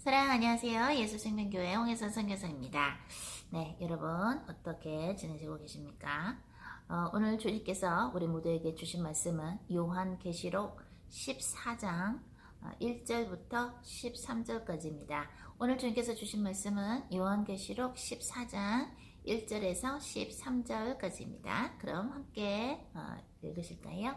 안녕하세요. 예수생명교회 홍혜선 선교사입니다. 네, 여러분 어떻게 지내시고 계십니까? 오늘 주님께서 우리 모두에게 주신 말씀은 요한계시록 14장 1절부터 13절까지입니다. 오늘 주님께서 주신 말씀은 요한계시록 14장 1절에서 13절까지입니다. 그럼 함께 읽으실까요?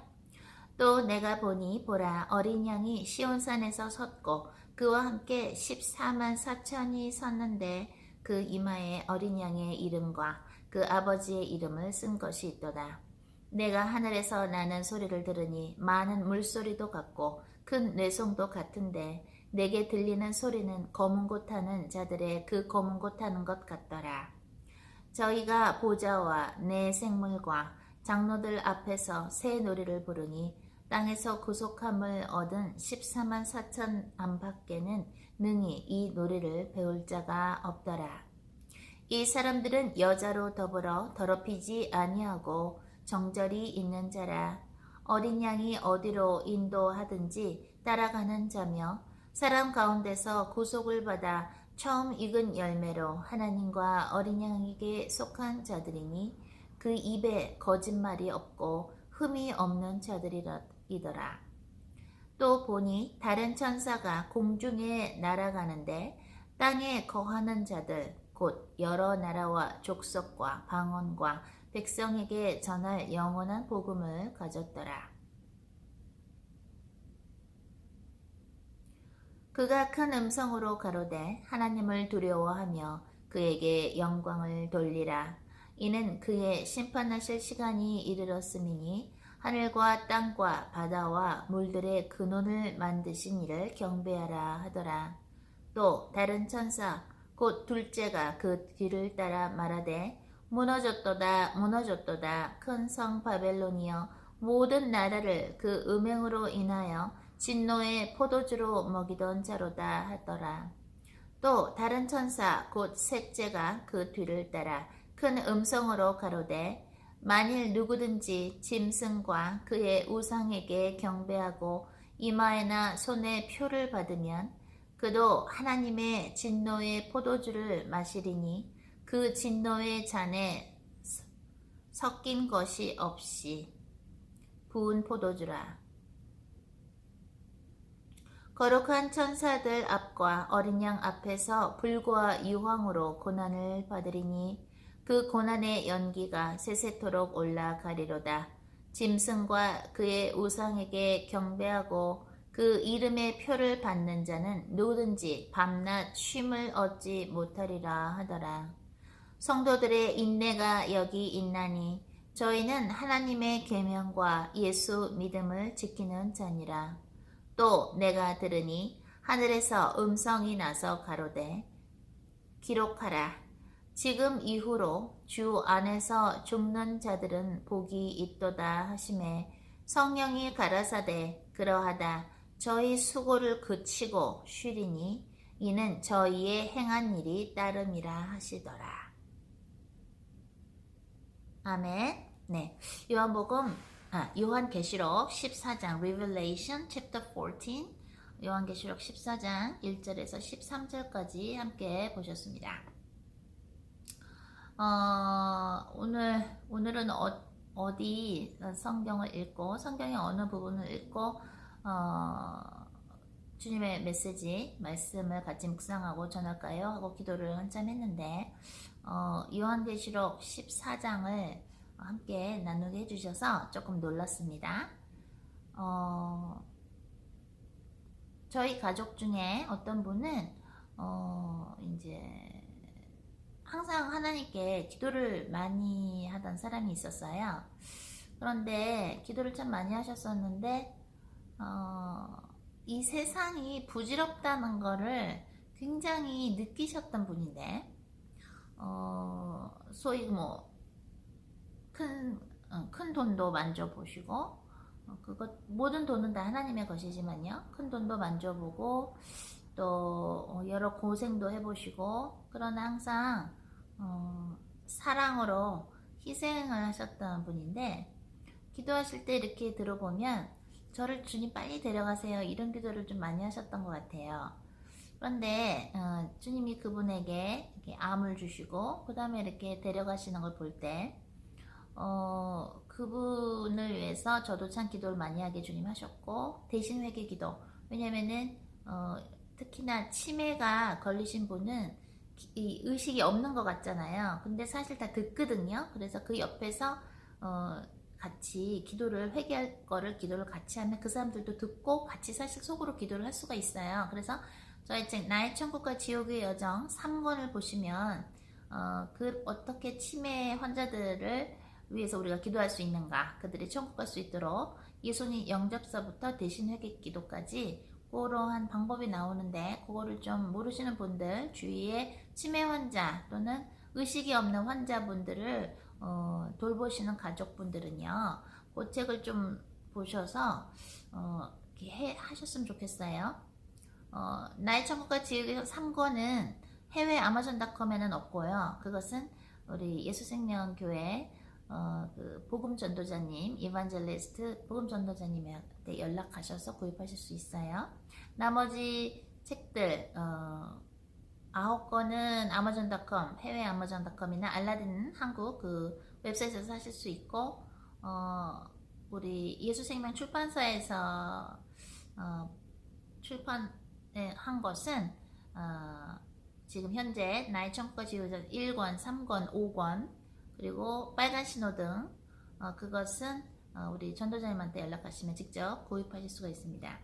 또 내가 보니 보라 어린 양이 시온산에서 섰고 그와 함께 14만 4천이 섰는데 그 이마에 어린 양의 이름과 그 아버지의 이름을 쓴 것이 있도다. 내가 하늘에서 나는 소리를 들으니 많은 물소리도 같고 큰 뇌송도 같은데 내게 들리는 소리는 검은 곳 타는 자들의 그 검은 곳 타는 것 같더라. 저희가 보좌와 내 생물과 장로들 앞에서 새 노래를 부르니 땅에서 구속함을 얻은 14만 4천 안팎에는 능히 이 노래를 배울 자가 없더라. 이 사람들은 여자로 더불어 더럽히지 아니하고 정절이 있는 자라. 어린 양이 어디로 인도하든지 따라가는 자며 사람 가운데서 구속을 받아 처음 익은 열매로 하나님과 어린 양에게 속한 자들이니 그 입에 거짓말이 없고 흠이 없는 자들이더라. 또 보니 다른 천사가 공중에 날아가는데 땅에 거하는 자들 곧 여러 나라와 족속과 방언과 백성에게 전할 영원한 복음을 가졌더라. 그가 큰 음성으로 가로되 하나님을 두려워하며 그에게 영광을 돌리라. 이는 그의 심판하실 시간이 이르렀음이니 하늘과 땅과 바다와 물들의 근원을 만드신 이를 경배하라 하더라. 또 다른 천사 곧 둘째가 그 뒤를 따라 말하되 무너졌도다 무너졌도다 큰 성 바벨론이여 모든 나라를 그 음행으로 인하여 진노의 포도주로 먹이던 자로다 하더라. 또 다른 천사 곧 셋째가 그 뒤를 따라 큰 음성으로 가로되 만일 누구든지 짐승과 그의 우상에게 경배하고 이마에나 손에 표를 받으면 그도 하나님의 진노의 포도주를 마시리니 그 진노의 잔에 섞인 것이 없이 부은 포도주라. 거룩한 천사들 앞과 어린 양 앞에서 불과 유황으로 고난을 받으리니 그 고난의 연기가 세세토록 올라가리로다. 짐승과 그의 우상에게 경배하고 그 이름의 표를 받는 자는 누구든지 밤낮 쉼을 얻지 못하리라 하더라. 성도들의 인내가 여기 있나니 저희는 하나님의 계명과 예수 믿음을 지키는 자니라. 또 내가 들으니 하늘에서 음성이 나서 가로되 기록하라. 지금 이후로 주 안에서 죽는 자들은 복이 있도다 하시매 성령이 가라사대 그러하다 저희 수고를 그치고 쉬리니 이는 저희의 행한 일이 따름이라 하시더라. 아멘. 네, 요한계시록 14장 Revelation chapter 14 요한계시록 14장 1절에서 13절까지 함께 보셨습니다. 오늘은 어디 성경을 읽고 성경의 어느 부분을 읽고 주님의 메시지 말씀을 같이 묵상하고 전할까요? 하고 기도를 한참 했는데 요한계시록 14장을 함께 나누게 해주셔서 조금 놀랐습니다. 저희 가족 중에 어떤 분은 이제 항상 하나님께 기도를 많이 하던 사람이 있었어요. 그런데 기도를 참 많이 하셨었는데 이 세상이 부질없다는 거를 굉장히 느끼셨던 분인데 소위 큰 돈도 만져보시고 모든 돈은 다 하나님의 것이지만요. 큰 돈도 만져보고 또 여러 고생도 해보시고 그러나 항상 사랑으로 희생을 하셨던 분인데 기도하실 때 이렇게 들어보면 저를 주님 빨리 데려가세요 이런 기도를 좀 많이 하셨던 것 같아요. 그런데 주님이 그분에게 이렇게 암을 주시고 그 다음에 이렇게 데려가시는 걸 볼 때 그분을 위해서 저도 참 기도를 많이 하게 주님 하셨고 대신 회개 기도. 왜냐면은 특히나 치매가 걸리신 분은 이 의식이 없는 것 같잖아요. 근데 사실 다 듣거든요. 그래서 그 옆에서 같이 기도를 회개할 거를 기도를 같이 하면 그 사람들도 듣고 같이 사실 속으로 기도를 할 수가 있어요. 그래서 저희 책 나의 천국과 지옥의 여정 3권을 보시면 그 어떻게 치매 환자들을 위해서 우리가 기도할 수 있는가, 그들이 천국 갈 수 있도록 예수님 영접서부터 대신 회개 기도까지 그러한 방법이 나오는데 그거를 좀 모르시는 분들, 주위에 치매 환자 또는 의식이 없는 환자분들을 돌보시는 가족분들은요, 그 책을 좀 보셔서 이렇게 하셨으면 좋겠어요. 나의 천국과 지옥의 3권은 해외 아마존닷컴에는 없고요. 그것은 우리 예수생명교회 그 복음 전도자님, 이반젤리스트 복음 전도자님한테 연락하셔서 구입하실 수 있어요. 나머지 책들 9권은 아마존닷컴, 해외 아마존닷컴이나 알라딘 한국 그 웹사이트에서 사실 수 있고 우리 예수생명 출판사에서 출판한 것은 지금 현재 나의 천국과 지옥의 1권, 3권, 5권 그리고 빨간 신호등 그것은 우리 전도자님한테 연락하시면 직접 구입하실 수가 있습니다.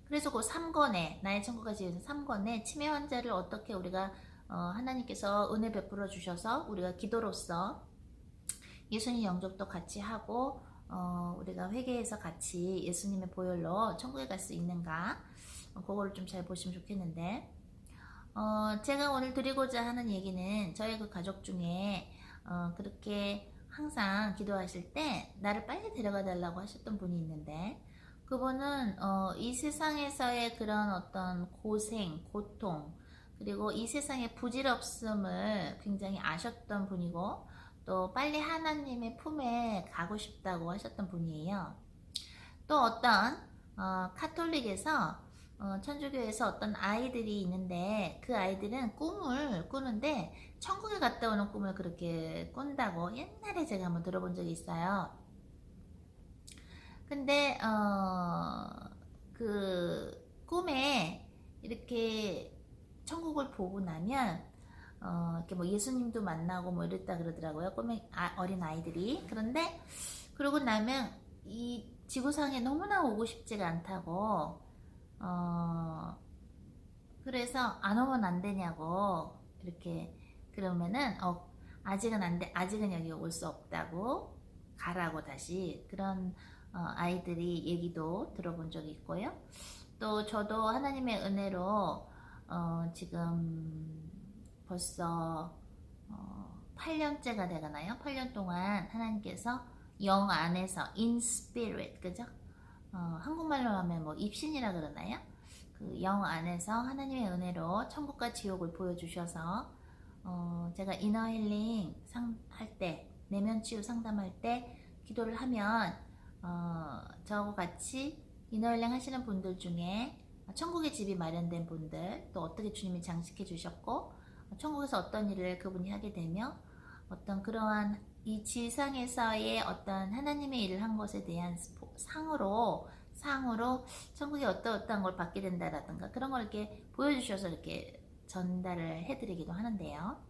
그래서 그 3권에 나의 천국과 지옥의 3권에 치매 환자를 어떻게 우리가 하나님께서 은혜 베풀어 주셔서 우리가 기도로서 예수님 영접도 같이 하고 우리가 회개해서 같이 예수님의 보혈로 천국에 갈 수 있는가 그거를 좀 잘 보시면 좋겠는데 제가 오늘 드리고자 하는 얘기는 저희 그 가족 중에 그렇게 항상 기도하실 때 나를 빨리 데려가 달라고 하셨던 분이 있는데 그분은 이 세상에서의 그런 어떤 고생, 고통 그리고 이 세상의 부질없음을 굉장히 아셨던 분이고 또 빨리 하나님의 품에 가고 싶다고 하셨던 분이에요. 또 어떤 카톨릭에서 천주교에서 어떤 아이들이 있는데 그 아이들은 꿈을 꾸는데 천국에 갔다 오는 꿈을 그렇게 꾼다고 옛날에 제가 한번 들어본 적이 있어요. 근데 그 꿈에 이렇게 천국을 보고 나면 이렇게 뭐 예수님도 만나고 뭐 이랬다 그러더라고요. 꿈에 어린 아이들이. 그런데 그러고 나면 이 지구상에 너무나 오고 싶지가 않다고 그래서 안 오면 안 되냐고 이렇게 그러면은 아직은 안 돼, 아직은 여기 올 수 없다고 가라고 다시 그런 아이들이 얘기도 들어본 적이 있고요. 또 저도 하나님의 은혜로 지금 벌써 8년째가 돼가나요? 8년 동안 하나님께서 영 안에서 in spirit 그죠? 한국말로 하면 뭐 입신이라 그러나요? 그 영 안에서 하나님의 은혜로 천국과 지옥을 보여주셔서 제가 이너 힐링 할 때, 내면 치유 상담할 때 기도를 하면 저하고 같이 이너 힐링 하시는 분들 중에 천국의 집이 마련된 분들, 또 어떻게 주님이 장식해 주셨고 천국에서 어떤 일을 그분이 하게 되며 어떤 그러한 이 지상에서의 어떤 하나님의 일을 한 것에 대한 상으로 천국에 어떠한 걸 받게 된다라든가 그런 걸 이렇게 보여주셔서 이렇게 전달을 해드리기도 하는데요.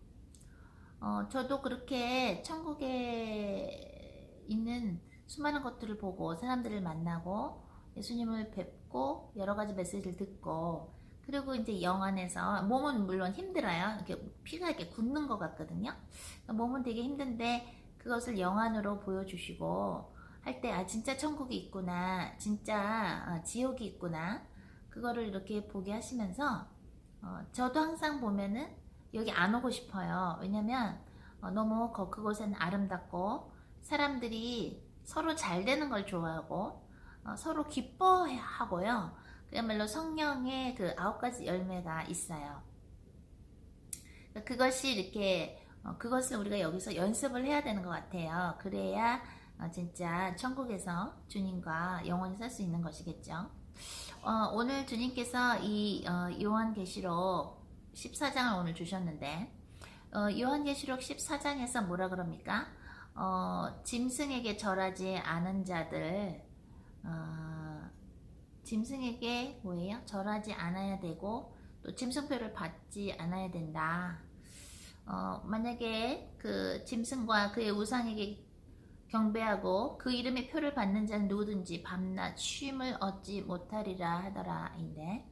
저도 그렇게 천국에 있는 수많은 것들을 보고 사람들을 만나고 예수님을 뵙고 여러 가지 메시지를 듣고 그리고 이제 영 안에서 몸은 물론 힘들어요. 이렇게 피가 이렇게 굳는 것 같거든요. 몸은 되게 힘든데 그것을 영 안으로 보여주시고 할 때 진짜 천국이 있구나, 진짜 지옥이 있구나 그거를 이렇게 보게 하시면서 저도 항상 보면은 여기 안 오고 싶어요. 왜냐면 너무 그곳에는 아름답고 사람들이 서로 잘 되는 걸 좋아하고 서로 기뻐하고요. 그야말로 성령의 그 9가지 열매가 있어요. 그것이 이렇게 그것을 우리가 여기서 연습을 해야 되는 것 같아요. 그래야 진짜 천국에서 주님과 영원히 살 수 있는 것이겠죠. 오늘 주님께서 이 요한계시록 14장을 오늘 주셨는데 요한계시록 14장에서 뭐라 그럽니까? 짐승에게 절하지 않은 자들 짐승에게 뭐예요? 절하지 않아야 되고 또 짐승표를 받지 않아야 된다. 만약에 그 짐승과 그의 우상에게 경배하고 그 이름의 표를 받는 자는 누구든지 밤낮 쉼을 얻지 못하리라 하더라인데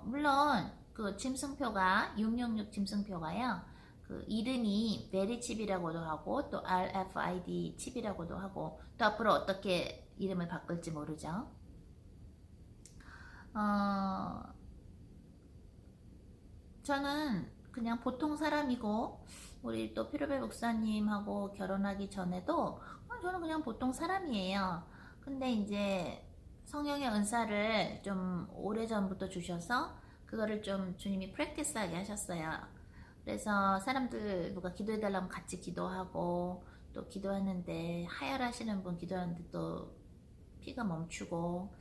물론 그 짐승표가 666 짐승표가요 그 이름이 베리 칩이라고도 하고 또 RFID 칩이라고도 하고 또 앞으로 어떻게 이름을 바꿀지 모르죠. 저는 그냥 보통 사람이고 우리 또 피로벨 목사님하고 결혼하기 전에도 저는 그냥 보통 사람이에요. 근데 이제 성령의 은사를 좀 오래전부터 주셔서 그거를 좀 주님이 프랙티스하게 하셨어요. 그래서 사람들 누가 기도해달라면 같이 기도하고 또 기도하는데 하혈하시는 분 기도하는데 또 피가 멈추고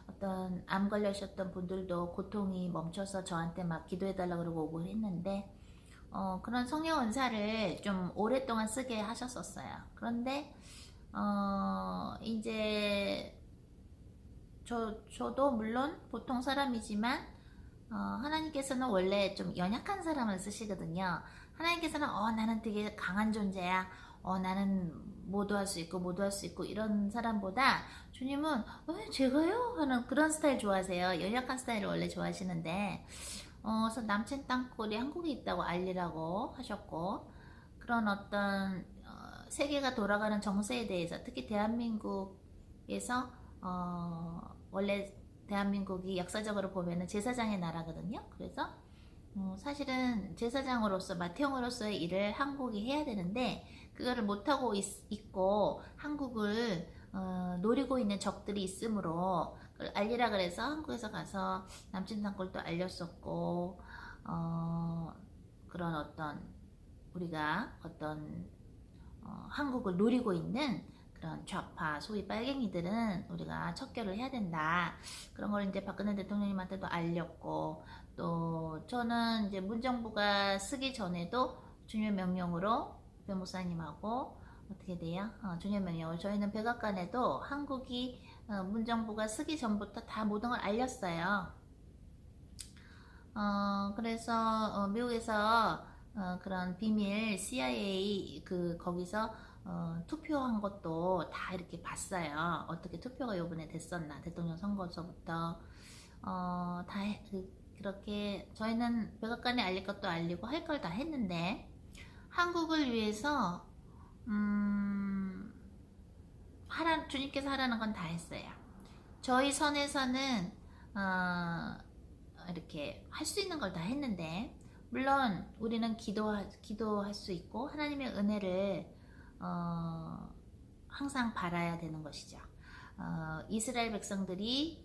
어떤 암 걸리셨던 분들도 고통이 멈춰서 저한테 막 기도해달라고 그러고 오고 했는데 그런 성령 은사를 좀 오랫동안 쓰게 하셨었어요. 그런데 이제 저도 물론 보통 사람이지만 하나님께서는 원래 좀 연약한 사람을 쓰시거든요. 하나님께서는 나는 되게 강한 존재야. 나는 모두 할 수 있고 모두 할 수 있고 이런 사람보다 주님은 왜 제가요? 하는 그런 스타일 좋아하세요. 연약한 스타일을 원래 좋아하시는데 그래서 남친 땅굴이 한국에 있다고 알리라고 하셨고 그런 어떤 세계가 돌아가는 정세에 대해서 특히 대한민국에서 원래 대한민국이 역사적으로 보면은 제사장의 나라거든요. 그래서 사실은 제사장으로서 마태형으로서의 일을 한국이 해야 되는데 그거를 못하고 있고 한국을 노리고 있는 적들이 있으므로 그걸 알리라 그래서 한국에서 가서 남친 땅굴도 알렸었고 그런 어떤 우리가 어떤 한국을 노리고 있는 그런 좌파 소위 빨갱이들은 우리가 척결을 해야 된다. 그런 걸 이제 박근혜 대통령님한테도 알렸고 또 저는 이제 문정부가 쓰기 전에도 주님의 명령으로 변호사님하고 어떻게 돼요? 주님의 명령으로 저희는 백악관에도 한국이 문정부가 쓰기 전부터 다 모든 걸 알렸어요. 그래서 미국에서 그런 비밀 CIA 거기서 투표한 것도 다 이렇게 봤어요. 어떻게 투표가 요번에 됐었나 대통령 선거서부터 다 그렇게 저희는 백악관에 알릴 것도 알리고 할 걸 다 했는데 한국을 위해서 주님께서 하라는 건 다 했어요. 저희 선에서는 이렇게 할 수 있는 걸 다 했는데 물론 우리는 기도할 수 있고 하나님의 은혜를 항상 바라야 되는 것이죠. 이스라엘 백성들이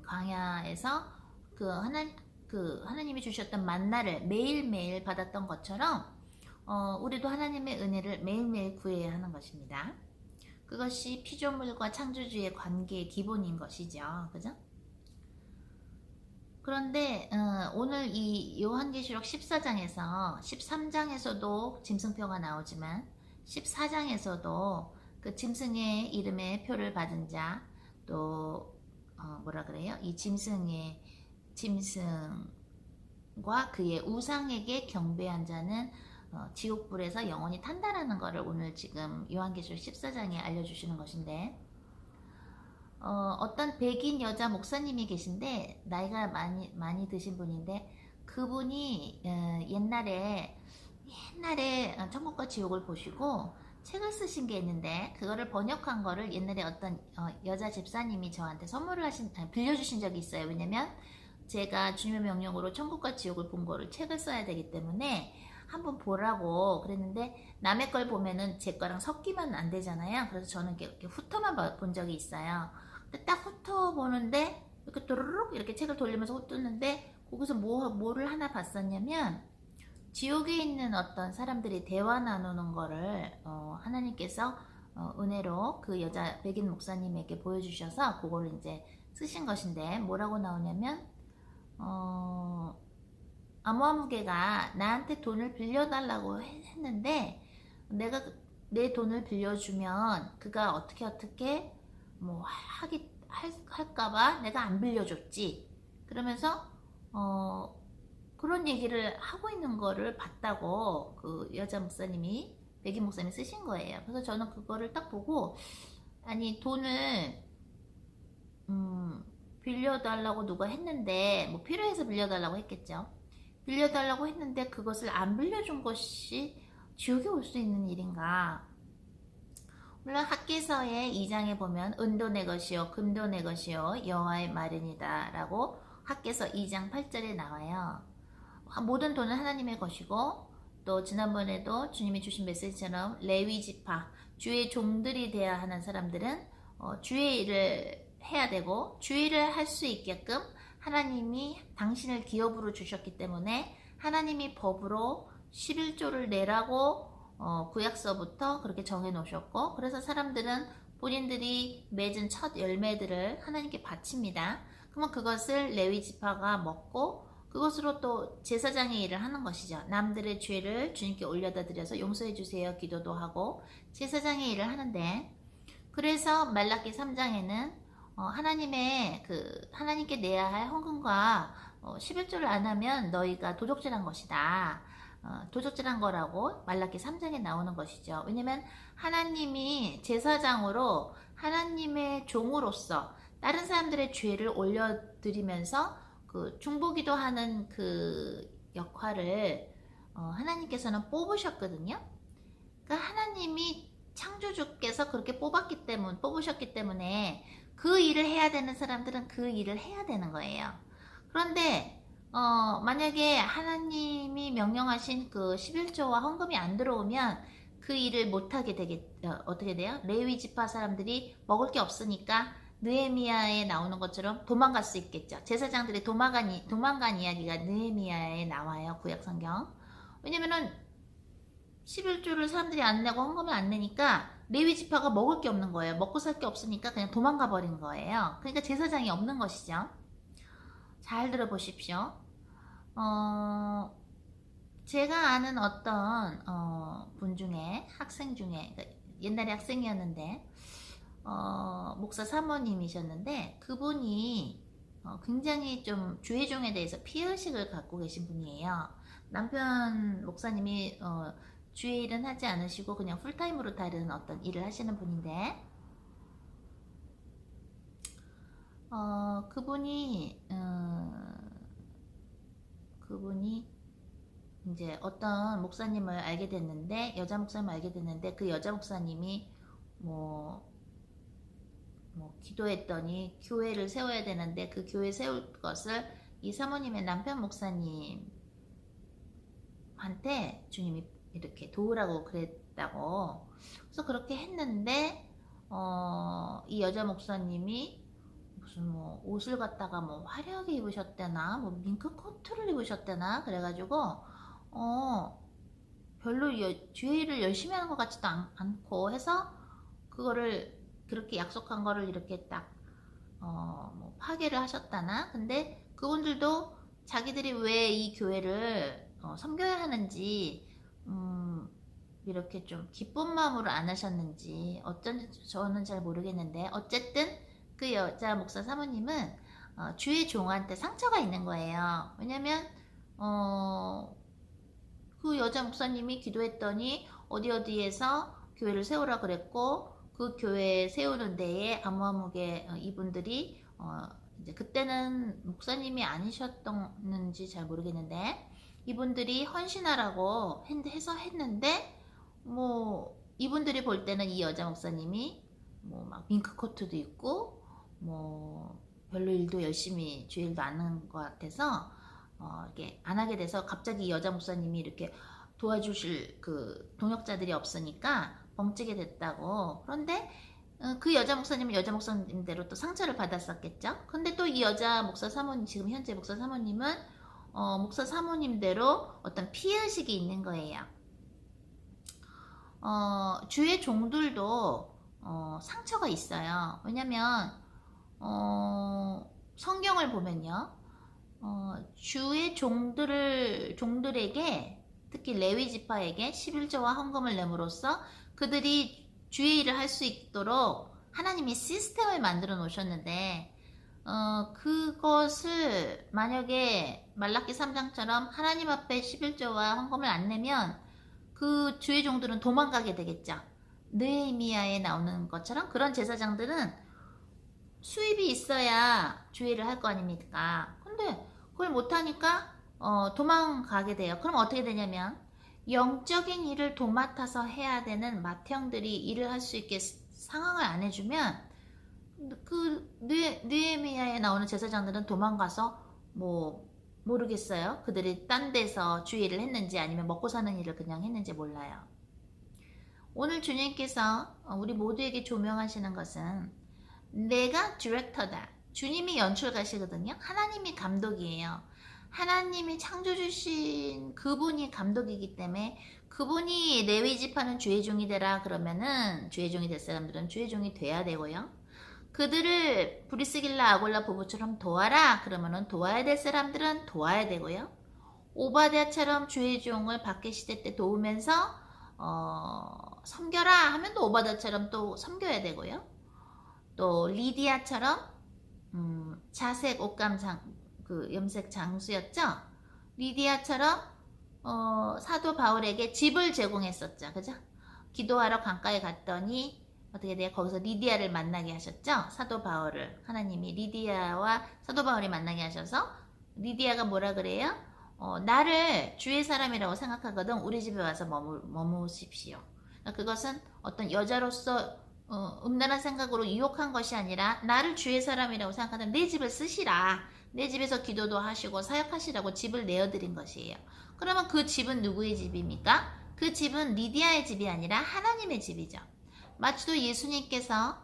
광야에서 하나님이 주셨던 만나를 매일매일 받았던 것처럼 우리도 하나님의 은혜를 매일매일 구해야 하는 것입니다. 그것이 피조물과 창조주의 관계의 기본인 것이죠. 그죠? 그런데 오늘 이 요한계시록 14장에서 13장에서도 짐승표가 나오지만 14장에서도 그 짐승의 이름의 표를 받은 자 또 뭐라 그래요? 이 짐승과 그의 우상에게 경배한 자는 지옥불에서 영원히 탄다라는 것을 오늘 지금 요한계시록 14장에 알려주시는 것인데 어떤 백인 여자 목사님이 계신데 나이가 많이 드신 분인데 그분이 옛날에 천국과 지옥을 보시고 책을 쓰신 게 있는데 그거를 번역한 거를 옛날에 어떤 여자 집사님이 저한테 빌려주신 적이 있어요. 왜냐면 제가 주님의 명령으로 천국과 지옥을 본 거를 책을 써야 되기 때문에 한번 보라고 그랬는데 남의 걸 보면은 제 거랑 섞이면 안 되잖아요. 그래서 저는 이렇게 훑어만 본 적이 있어요. 근데 딱 훑어보는데 이렇게 도르륵 이렇게 책을 돌리면서 훑었는데 거기서 뭐를 하나 봤었냐면 지옥에 있는 어떤 사람들이 대화 나누는 거를 하나님께서 은혜로 그 여자 백인 목사님에게 보여주셔서 그거를 이제 쓰신 것인데 뭐라고 나오냐면 아무아무개가 나한테 돈을 빌려달라고 했는데 내가 내 돈을 빌려주면 그가 어떻게 뭐 할까봐 내가 안 빌려줬지. 그러면서 그런 얘기를 하고 있는 거를 봤다고 그 여자 목사님이 백인 목사님이 쓰신 거예요. 그래서 저는 그거를 딱 보고 아니 돈을 빌려달라고 누가 했는데 뭐 필요해서 빌려달라고 했겠죠. 빌려달라고 했는데 그것을 안 빌려준 것이 지옥에 올 수 있는 일인가. 물론 학개서의 2장에 보면 은도 내 것이요 금도 내 것이요 여호와의 마련이다 라고 학개서 2장 8절에 나와요. 모든 돈은 하나님의 것이고 또 지난번에도 주님이 주신 메시지처럼 레위 지파 주의 종들이 되어야 하는 사람들은 주의 일을 해야 되고 주의 일을 할 수 있게끔 하나님이 당신을 기업으로 주셨기 때문에 하나님이 법으로 11조를 내라고 구약서부터 그렇게 정해 놓으셨고 그래서 사람들은 본인들이 맺은 첫 열매들을 하나님께 바칩니다. 그러면 그것을 레위 지파가 먹고 그것으로 또 제사장의 일을 하는 것이죠. 남들의 죄를 주님께 올려다 드려서 용서해 주세요 기도도 하고 제사장의 일을 하는데 그래서 말라기 3장에는 하나님께 내야 할 헌금과 11조를 안 하면 너희가 도적질한 것이다. 도적질한 거라고 말라기 3장에 나오는 것이죠. 왜냐면 하나님이 제사장으로 하나님의 종으로서 다른 사람들의 죄를 올려드리면서 그 중보기도 하는 그 역할을 하나님께서는 뽑으셨거든요. 그러니까 하나님이 창조주께서 그렇게 뽑으셨기 때문에 그 일을 해야 되는 사람들은 그 일을 해야 되는 거예요. 그런데 만약에 하나님이 명령하신 그 11조와 헌금이 안 들어오면 그 일을 못하게 어떻게 돼요? 레위 지파 사람들이 먹을 게 없으니까 느헤미야에 나오는 것처럼 도망갈 수 있겠죠. 제사장들이 도망간 이야기가 느헤미야에 나와요. 구약성경. 왜냐면은 11조를 사람들이 안 내고 헌금을 안 내니까 레위 지파가 먹을 게 없는 거예요. 먹고 살 게 없으니까 그냥 도망가 버린 거예요. 그러니까 제사장이 없는 것이죠. 잘 들어보십시오. 제가 아는 어떤 분 중에 학생 중에 옛날에 학생이었는데 목사 사모님이셨는데 그분이 굉장히 좀 주의종에 대해서 피해의식을 갖고 계신 분이에요. 남편 목사님이 주의 일은 하지 않으시고 그냥 풀타임으로 다른 어떤 일을 하시는 분인데 그분이 이제 어떤 목사님을 알게 됐는데 여자 목사님을 알게 됐는데 그 여자 목사님이 뭐 기도했더니 교회를 세워야 되는데 그 교회 세울 것을 이 사모님의 남편 목사님한테 주님이 이렇게 도우라고 그랬다고. 그래서 그렇게 했는데 이 여자 목사님이 무슨 뭐 옷을 갖다가 뭐 화려하게 입으셨대나 뭐 밍크 코트를 입으셨대나 그래가지고 별로 주의를 열심히 하는 것 같지도 않고 해서 그거를 그렇게 약속한 거를 이렇게 딱 뭐 파괴를 하셨다나. 근데 그분들도 자기들이 왜 이 교회를 섬겨야 하는지 이렇게 좀 기쁜 마음으로 안 하셨는지 어쩐지 저는 잘 모르겠는데 어쨌든 그 여자 목사 사모님은 주의 종한테 상처가 있는 거예요. 왜냐면 그 여자 목사님이 기도했더니 어디에서 교회를 세우라 그랬고 그 교회 세우는 데에 아무아무개 이분들이 이제 그때는 목사님이 아니셨던지 잘 모르겠는데 이분들이 헌신하라고 해서 했는데 뭐 이분들이 볼 때는 이 여자 목사님이 뭐 막 밍크 코트도 입고 뭐 별로 일도 열심히 주일 일도 안 하는 것 같아서 이렇게 안 하게 돼서 갑자기 이 여자 목사님이 이렇게 도와주실 그 동역자들이 없으니까 벙찌게 됐다고. 그런데 그 여자 목사님은 여자 목사님대로 또 상처를 받았었겠죠. 근데 또 이 여자 목사 사모님, 지금 현재 목사 사모님은 목사 사모님대로 어떤 피해의식이 있는 거예요. 주의 종들도 상처가 있어요. 왜냐면 성경을 보면요. 주의 종들에게 특히 레위 지파에게 11조와 헌금을 내므로써 그들이 주의 일을 할 수 있도록 하나님이 시스템을 만들어 놓으셨는데 그것을 만약에 말라기 3장처럼 하나님 앞에 11조와 헌금을 안 내면 그 주의 종들은 도망가게 되겠죠. 느헤미야에 나오는 것처럼 그런 제사장들은 수입이 있어야 주의를 할 거 아닙니까? 근데 그걸 못하니까 도망가게 돼요. 그럼 어떻게 되냐면 영적인 일을 도맡아서 해야 되는 맏형들이 일을 할 수 있게 상황을 안 해주면 그 느헤미야에 나오는 제사장들은 도망가서 뭐 모르겠어요. 그들이 딴 데서 주의를 했는지 아니면 먹고 사는 일을 그냥 했는지 몰라요. 오늘 주님께서 우리 모두에게 조명하시는 것은 내가 디렉터다. 주님이 연출가시거든요. 하나님이 감독이에요. 하나님이 창조주신 그분이 감독이기 때문에 그분이 레위 지파는 주의 종이 되라 그러면은 주의 종이 될 사람들은 주의 종이 돼야 되고요. 그들을 브리스길라 아골라 부부처럼 도와라 그러면은 도와야 될 사람들은 도와야 되고요. 오바댜처럼 주의 종을 밖에 시대 때 도우면서 섬겨라 하면 또 오바댜처럼 또 섬겨야 되고요. 또 리디아처럼 자색 옷감 그 염색 장수였죠. 리디아처럼 사도 바울에게 집을 제공했었죠. 그죠? 기도하러 강가에 갔더니 어떻게 돼요? 거기서 리디아를 만나게 하셨죠. 사도 바울을 하나님이 리디아와 사도 바울이 만나게 하셔서 리디아가 뭐라 그래요? 나를 주의 사람이라고 생각하거든 우리 집에 와서 머무십시오. 그것은 어떤 여자로서 음란한 생각으로 유혹한 것이 아니라 나를 주의 사람이라고 생각하는 내 집을 쓰시라. 내 집에서 기도도 하시고 사역하시라고 집을 내어드린 것이에요. 그러면 그 집은 누구의 집입니까? 그 집은 리디아의 집이 아니라 하나님의 집이죠. 마치도 예수님께서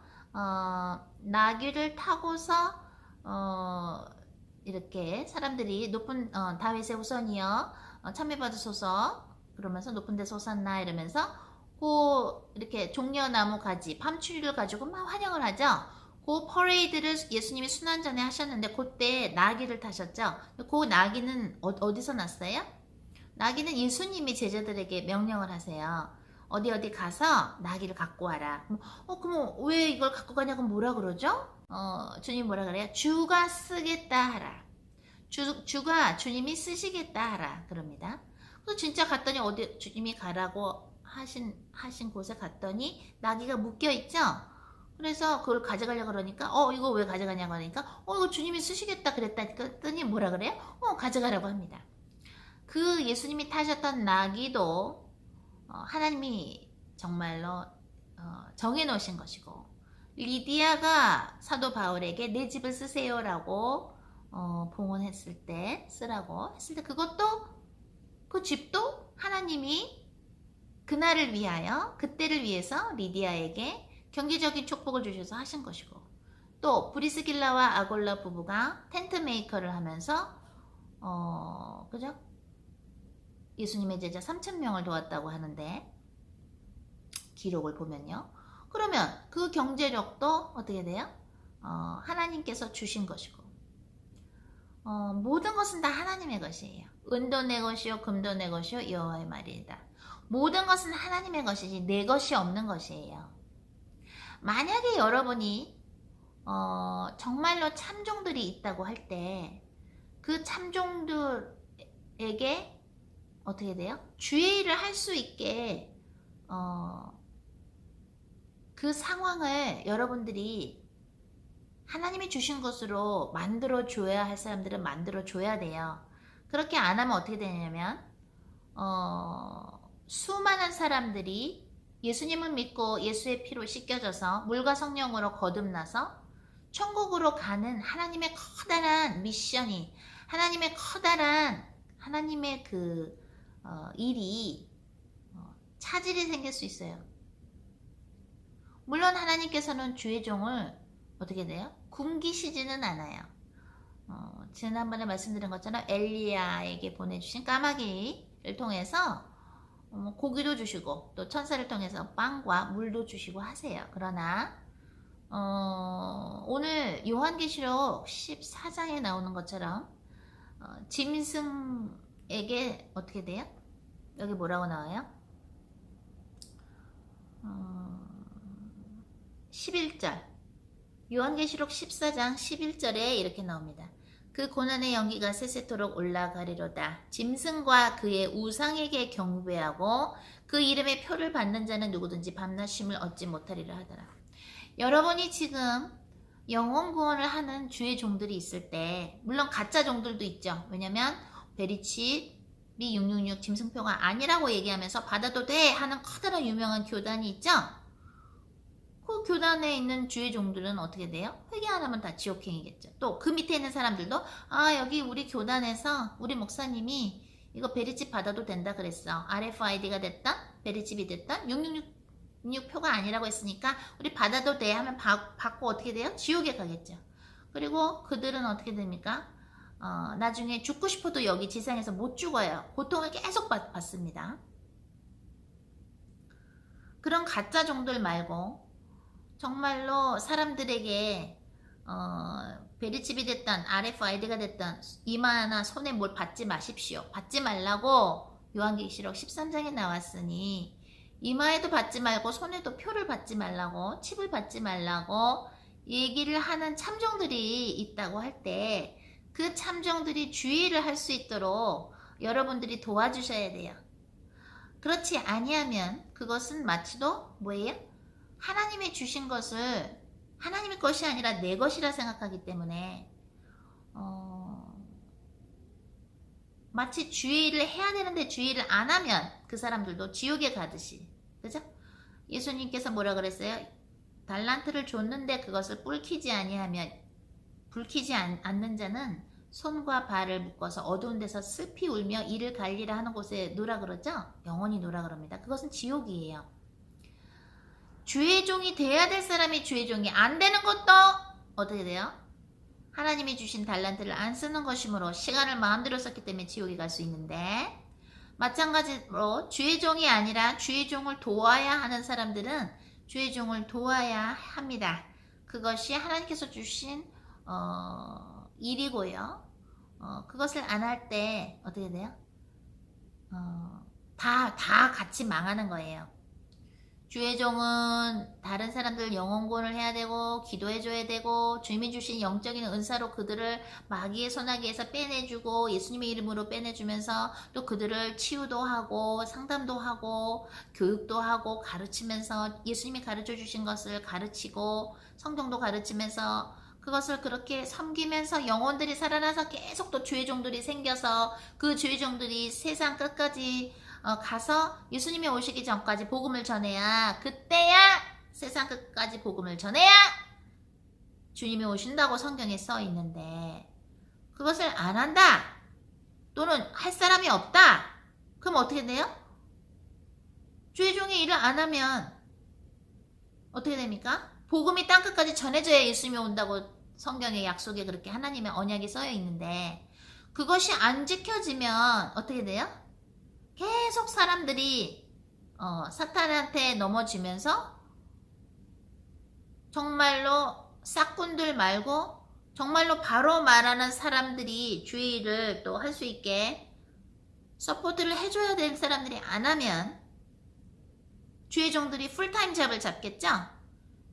나귀를 타고서 이렇게 사람들이 높은 다윗의 후손이여 참여받으소서 그러면서 높은 데서 솟았나 이러면서 그 이렇게 종려나무 가지 팜추리를 가지고 막 환영을 하죠. 그 퍼레이드를 예수님이 순환 전에 하셨는데 그때 나귀를 타셨죠. 그 나귀는 어디서 났어요? 나귀는 예수님이 제자들에게 명령을 하세요. 어디 가서 나귀를 갖고 와라. 그럼 왜 이걸 갖고 가냐고 뭐라 그러죠? 주님 뭐라 그래요? 주가 쓰겠다 하라. 주가 주님이 쓰시겠다 하라 그럽니다. 그래서 진짜 갔더니 어디 주님이 가라고 하신 곳에 갔더니 나귀가 묶여 있죠. 그래서 그걸 가져가려고 그러니까 이거 왜 가져가냐고 하니까 이거 주님이 쓰시겠다 그랬더니 뭐라 그래요? 가져가라고 합니다. 그 예수님이 타셨던 나귀도 하나님이 정말로 정해놓으신 것이고 리디아가 사도 바울에게 내 집을 쓰세요라고 봉헌했을 때 쓰라고 했을 때 그것도 그 집도 하나님이 그날을 위하여 그때를 위해서 리디아에게 경제적인 축복을 주셔서 하신 것이고 또 브리스길라와 아골라 부부가 텐트 메이커를 하면서 그죠? 예수님의 제자 3,000명을 도왔다고 하는데 기록을 보면요. 그러면 그 경제력도 어떻게 돼요? 하나님께서 주신 것이고 모든 것은 다 하나님의 것이에요. 은도 내 것이요 금도 내 것이요 여호와의 말이다. 모든 것은 하나님의 것이지 내 것이 없는 것이에요. 만약에 여러분이 정말로 참종들이 있다고 할 때 그 참종들에게 어떻게 돼요? 주의 일을 할 수 있게 그 상황을 여러분들이 하나님이 주신 것으로 만들어 줘야 할 사람들은 만들어 줘야 돼요. 그렇게 안 하면 어떻게 되냐면 수많은 사람들이 예수님을 믿고 예수의 피로 씻겨져서 물과 성령으로 거듭나서 천국으로 가는 하나님의 커다란 미션이 하나님의 커다란 하나님의 그 일이 차질이 생길 수 있어요. 물론 하나님께서는 주의 종을 어떻게 돼요? 굶기시지는 않아요. 지난번에 말씀드린 것처럼 엘리야에게 보내주신 까마귀를 통해서 고기도 주시고 또 천사를 통해서 빵과 물도 주시고 하세요. 그러나 오늘 요한계시록 14장에 나오는 것처럼 짐승에게 어떻게 돼요? 여기 뭐라고 나와요? 11절 요한계시록 14장 11절에 이렇게 나옵니다. 그 고난의 연기가 세세토록 올라가리로다. 짐승과 그의 우상에게 경배하고 그 이름의 표를 받는 자는 누구든지 밤낮 쉼을 얻지 못하리라 하더라. 여러분이 지금 영혼 구원을 하는 주의 종들이 있을 때, 물론 가짜 종들도 있죠. 왜냐면 베리칩이 666 짐승표가 아니라고 얘기하면서 받아도 돼 하는 커다란 유명한 교단이 있죠. 그 교단에 있는 주의 종들은 어떻게 돼요? 회개 안 하면 다 지옥행이겠죠. 또 그 밑에 있는 사람들도 여기 우리 교단에서 우리 목사님이 이거 베리칩 받아도 된다 그랬어. RFID가 됐던 베리칩이 됐던 666 표가 아니라고 했으니까 우리 받아도 돼 하면 받고 어떻게 돼요? 지옥에 가겠죠. 그리고 그들은 어떻게 됩니까? 나중에 죽고 싶어도 여기 지상에서 못 죽어요. 고통을 계속 받습니다. 그런 가짜 종들 말고 정말로 사람들에게 베리칩이 됐던 RFID가 됐던 이마나 손에 뭘 받지 마십시오. 받지 말라고 요한계시록 13장에 나왔으니 이마에도 받지 말고 손에도 표를 받지 말라고 칩을 받지 말라고 얘기를 하는 참종들이 있다고 할 때 그 참종들이 주의를 할 수 있도록 여러분들이 도와주셔야 돼요. 그렇지 아니하면 그것은 마치도 뭐예요? 하나님이 주신 것을 하나님의 것이 아니라 내 것이라 생각하기 때문에 마치 주의를 해야 되는데 주의를 안 하면 그 사람들도 지옥에 가듯이, 그죠? 예수님께서 뭐라 그랬어요? 달란트를 줬는데 그것을 불키지 않는 자는 손과 발을 묶어서 어두운 데서 슬피 울며 이를 갈리라 하는 곳에 놓으라 그러죠? 영원히 놓으라 그럽니다. 그것은 지옥이에요. 주의 종이 돼야 될 사람이 주의 종이 안 되는 것도 어떻게 돼요? 하나님이 주신 달란트를 안 쓰는 것이므로 시간을 마음대로 썼기 때문에 지옥에 갈 수 있는데, 마찬가지로 주의 종이 아니라 주의 종을 도와야 하는 사람들은 주의 종을 도와야 합니다. 그것이 하나님께서 주신 일이고요. 그것을 안 할 때 어떻게 돼요? 다 같이 망하는 거예요. 주의 종은 다른 사람들 영혼구원을 해야 되고 기도해줘야 되고 주님이 주신 영적인 은사로 그들을 마귀의 소나기에서 빼내주고 예수님의 이름으로 빼내주면서 또 그들을 치유도 하고 상담도 하고 교육도 하고 가르치면서 예수님이 가르쳐 주신 것을 가르치고 성경도 가르치면서 그것을 그렇게 섬기면서 영혼들이 살아나서 계속 또 주의 종들이 생겨서 그 주의 종들이 세상 끝까지 가서 예수님이 오시기 전까지 복음을 전해야, 그때야 세상 끝까지 복음을 전해야 주님이 오신다고 성경에 써 있는데 그것을 안 한다 또는 할 사람이 없다 그럼 어떻게 돼요? 주의 종이 일을 안 하면 어떻게 됩니까? 복음이 땅끝까지 전해져야 예수님이 온다고 성경의 약속에 그렇게 하나님의 언약이 써여 있는데 그것이 안 지켜지면 어떻게 돼요? 계속 사람들이 사탄한테 넘어지면서 정말로 싹군들 말고 정말로 바로 말하는 사람들이 주의를 또 할 수 있게 서포트를 해줘야 될 사람들이 안 하면 주의 종들이 풀타임 잡을 잡겠죠?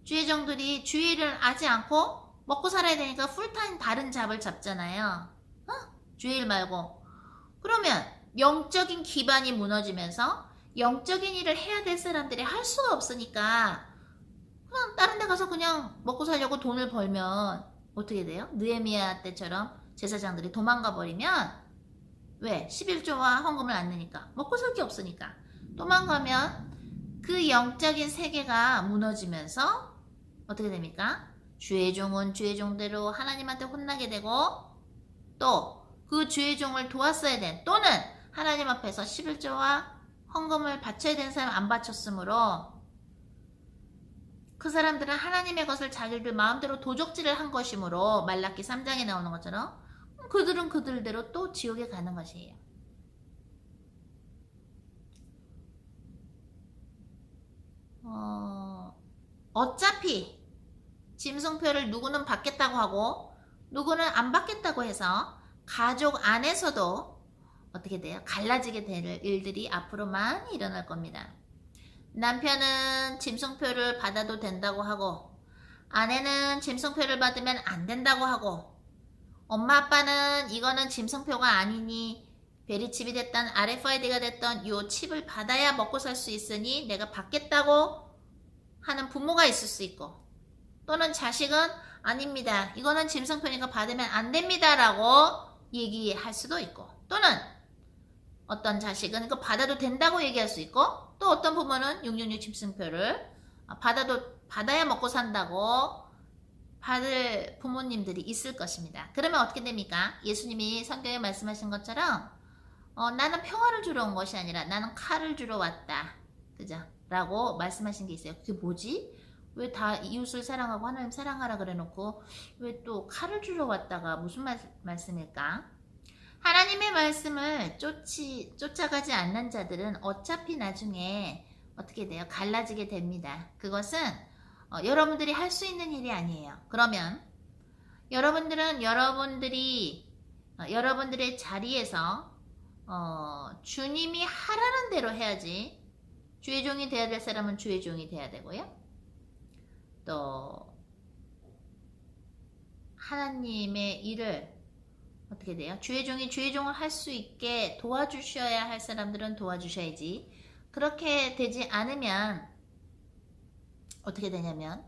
주의 종들이 주의를 하지 않고 먹고 살아야 되니까 풀타임 다른 잡을 잡잖아요. 주의 일 말고. 그러면 영적인 기반이 무너지면서 영적인 일을 해야 될 사람들이 할 수가 없으니까 그냥 다른 데 가서 그냥 먹고 살려고 돈을 벌면 어떻게 돼요? 느헤미야 때처럼 제사장들이 도망가 버리면 왜? 11조와 헌금을 안 내니까 먹고 살 게 없으니까 도망가면 그 영적인 세계가 무너지면서 어떻게 됩니까? 주의 종은 주의 종대로 하나님한테 혼나게 되고 또 그 주의 종을 도왔어야 된 또는 하나님 앞에서 11조와 헌금을 바쳐야 되는 사람 안 바쳤으므로 그 사람들은 하나님의 것을 자기들 마음대로 도적질을 한 것이므로 말라기 3장에 나오는 것처럼 그들은 그들대로 또 지옥에 가는 것이에요. 어차피 짐승표를 누구는 받겠다고 하고 누구는 안 받겠다고 해서 가족 안에서도 어떻게 돼요? 갈라지게 될 일들이 앞으로 많이 일어날 겁니다. 남편은 짐승표를 받아도 된다고 하고 아내는 짐승표를 받으면 안 된다고 하고 엄마 아빠는 이거는 짐승표가 아니니 베리칩이 됐던 RFID가 됐던 요 칩을 받아야 먹고 살 수 있으니 내가 받겠다고 하는 부모가 있을 수 있고 또는 자식은 아닙니다. 이거는 짐승표니까 받으면 안 됩니다. 라고 얘기할 수도 있고 또는 어떤 자식은 이거 받아도 된다고 얘기할 수 있고 또 어떤 부모는 666 짐승표를 받아야 먹고 산다고 받을 부모님들이 있을 것입니다. 그러면 어떻게 됩니까? 예수님이 성경에 말씀하신 것처럼 나는 평화를 주러 온 것이 아니라 나는 칼을 주러 왔다. 그죠? 라고 말씀하신 게 있어요. 그게 뭐지? 왜 다 이웃을 사랑하고 하나님 사랑하라 그래 놓고 왜 또 칼을 주러 왔다가 무슨 말씀일까? 하나님의 말씀을 쫓아가지 않는 자들은 어차피 나중에 어떻게 돼요? 갈라지게 됩니다. 그것은 여러분들이 할 수 있는 일이 아니에요. 그러면 여러분들은 여러분들의 자리에서 주님이 하라는 대로 해야지. 주의 종이 돼야 될 사람은 주의 종이 돼야 되고요. 또 하나님의 일을 어떻게 돼요? 주의 종이 주의 종을 할 수 있게 도와주셔야 할 사람들은 도와주셔야지. 그렇게 되지 않으면 어떻게 되냐면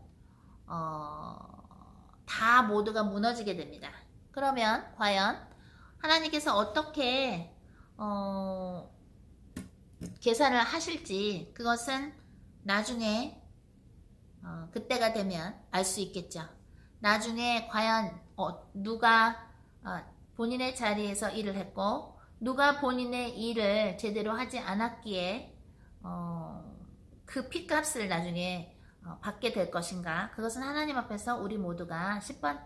다 모두가 무너지게 됩니다. 그러면 과연 하나님께서 어떻게 계산을 하실지 그것은 나중에 그때가 되면 알 수 있겠죠. 나중에 과연 누가 본인의 자리에서 일을 했고 누가 본인의 일을 제대로 하지 않았기에 그 핏값을 나중에 받게 될 것인가. 그것은 하나님 앞에서 우리 모두가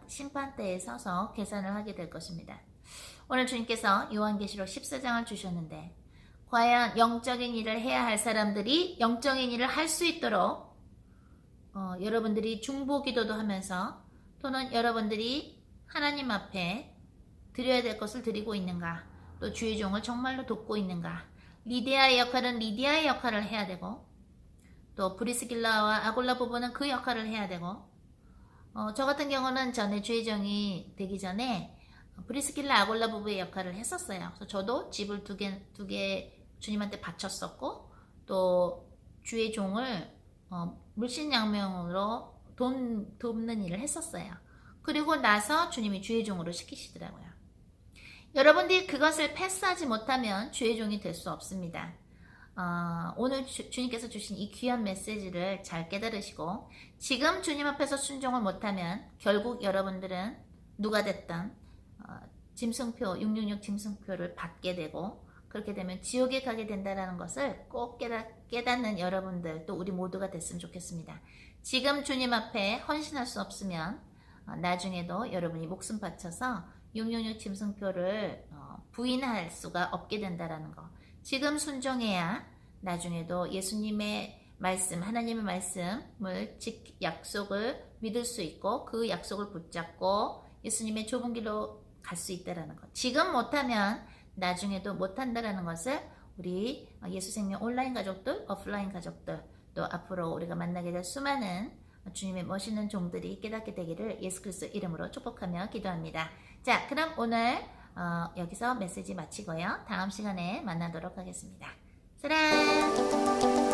심판대에 서서 계산을 하게 될 것입니다. 오늘 주님께서 요한계시록 14장을 주셨는데 과연 영적인 일을 해야 할 사람들이 영적인 일을 할 수 있도록 여러분들이 중보기도도 하면서 또는 여러분들이 하나님 앞에 드려야 될 것을 드리고 있는가, 또 주의 종을 정말로 돕고 있는가. 리디아의 역할은 리디아의 역할을 해야 되고 또 브리스길라와 아골라 부부는 그 역할을 해야 되고 저 같은 경우는 전에 주의 종이 되기 전에 브리스길라 아골라 부부의 역할을 했었어요. 그래서 저도 집을 두 개 주님한테 바쳤었고 또 주의 종을 물신양명으로 돕는 일을 했었어요. 그리고 나서 주님이 주의 종으로 시키시더라고요. 여러분들이 그것을 패스하지 못하면 주의 종이 될 수 없습니다. 오늘 주님께서 주신 이 귀한 메시지를 잘 깨달으시고 지금 주님 앞에서 순종을 못하면 결국 여러분들은 누가 됐든 짐승표 666 짐승표를 받게 되고 그렇게 되면 지옥에 가게 된다는 것을 꼭 깨닫는 여러분들 또 우리 모두가 됐으면 좋겠습니다. 지금 주님 앞에 헌신할 수 없으면 나중에도 여러분이 목숨 바쳐서 666 짐승표를 부인할 수가 없게 된다는 거. 지금 순종해야 나중에도 예수님의 말씀, 하나님의 말씀을 약속을 믿을 수 있고 그 약속을 붙잡고 예수님의 좁은 길로 갈 수 있다는 것. 지금 못하면 나중에도 못한다는 것을 우리 예수생명 온라인 가족들, 오프라인 가족들 또 앞으로 우리가 만나게 될 수많은 주님의 멋있는 종들이 깨닫게 되기를 예수 그리스도 이름으로 축복하며 기도합니다. 자, 그럼 오늘 여기서 메시지 마치고요. 다음 시간에 만나도록 하겠습니다. 사랑!